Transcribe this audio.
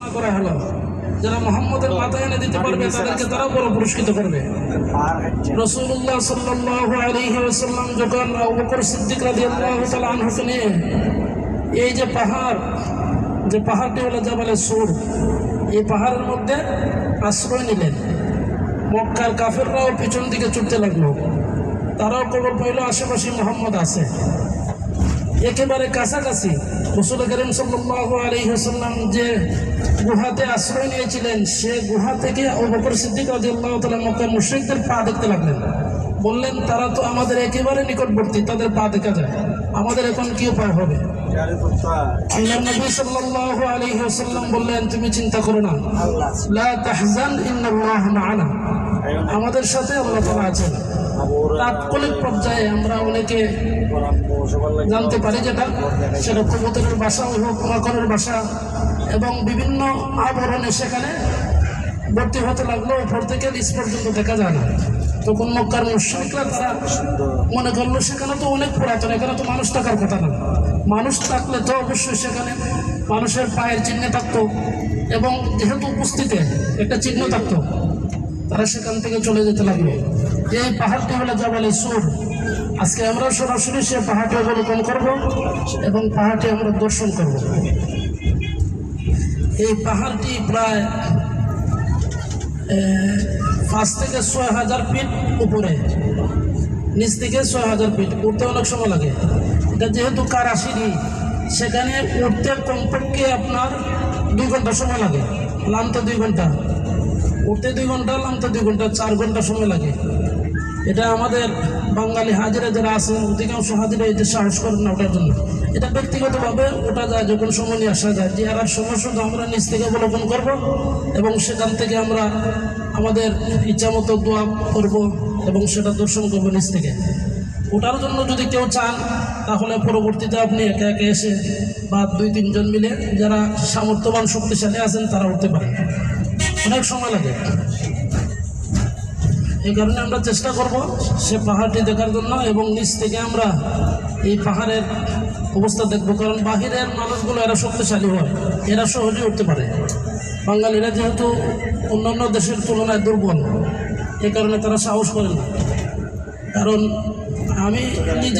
ঘোষণা করা হলো, যারা মুহাম্মদের মাথায় এনে দিতে পারবে তাদেরকে তারা বড় পুরস্কৃত করবে। রাসূলুল্লাহ সাল্লাল্লাহু আলাইহি ওয়াসাল্লাম যখন আবু বকর সিদ্দিক রাদিয়াল্লাহু তাআলা আনহুকে নিয়ে এই যে পাহাড়টি হলো জাবালে সূর, এই পাহাড়ের মধ্যে আশ্রয় নিলেন। মক্কার কাফেররাও পিছন দিকে ছুটতে লাগলো, তারাও খবর পাইল আশেপাশে মুহাম্মদ আছে। একেবারে কাছাকাছি রাসূল কারীম সাল্লাল্লাহু আলাইহি ওয়াসাল্লাম যে গুহাতে আশ্রয় নিয়েছিলেন, সে গুহা থেকে আবু বকর সিদ্দিক রাদিয়াল্লাহু তাআলা মক্কার মুশরিকদের পা দেখতে লাগলেন। বললেন, তারা তো আমাদের একেবারে নিকটবর্তী, তাদের পা দেখা যায়, আমাদের এখন কি উপায় হবে? আল্লাহর নবী সাল্লাল্লাহু আলাইহি ওয়াসাল্লাম বললেন, তুমি চিন্তা করো না, লা তাহজান ইন্নাল্লাহ মা'ানা, আমাদের সাথে আল্লাহ তাআলা আছেন। তাৎক্ষণিক পর্যায়ে আমরা অনেকে জানতে পারি সেটা কবুতরের বাসা হোক, মাকড়ের বাসা এবং বিভিন্ন আবরণে সেখানে ভর্তি হতে লাগলো, উপর থেকে নিচ পর্যন্ত দেখা যায় না। তখন মক্কার মুশরিকরা তারা মনে করলো সেখানে তো অনেক পুরাতন, এখানে তো মানুষ থাকার কথা না, মানুষ থাকলে তো অবশ্যই সেখানে মানুষের পায়ের চিহ্ন থাকতো এবং যেহেতু উপস্থিতে একটা চিহ্ন থাকতো, তারা সেখান থেকে চলে যেতে লাগলো। এই পাহাড়টি হলো জাবালে সূর। আজকে আমরা সরাসরি সে পাহাড়টি অবলোকন করব এবং পাহাড়টি আমরা দর্শন করব। এই পাহাড়টি প্রায় 5 থেকে 6,000 ফিট উপরে, নিচ থেকে 6,000 ফিট, উঠতে অনেক সময় লাগে। এটা যেহেতু কারাশিরি, সেখানে উঠতে কমপক্ষে আপনার 2 ঘন্টা সময় লাগে, নামতে 2 ঘন্টা, উঠতে 2 ঘন্টা, নামতে 2 ঘন্টা, 4 ঘন্টা সময় লাগে। এটা আমাদের বাঙালি হাজিরা যারা আছেন, অধিকাংশ হাজিরা এতে সাহস করেন না ওঠার জন্য। এটা ব্যক্তিগতভাবে ওঠা যায়, যখন সময় নিয়ে আসা যায়। যে আর সময় শুধু আমরা নিচ থেকে অবলোকন করব এবং সেখান থেকে আমরা আমাদের ইচ্ছা মতো দোয়া করব এবং সেটা দর্শন করব নিচ থেকে। ওঠার জন্য যদি কেউ চান, তাহলে পরবর্তীতে আপনি একে একে এসে বা 2-3 জন মিলে যারা সামর্থ্যবান শক্তিশালী আছেন তারা উঠতে পারেন। অনেক সময় লাগে, এই কারণে আমরা চেষ্টা করব সে পাহাড়টি দেখার জন্য এবং নিচ থেকে আমরা এই পাহাড়ের অবস্থা দেখব। কারণ বাহিরের মানুষগুলো এরা শক্তিশালী হয়, এরা সহজেই উঠতে পারে। বাঙালিরা যেহেতু অন্যান্য দেশের তুলনায় দুর্বল, এ কারণে তারা সাহস করে না। কারণ আমি নিজে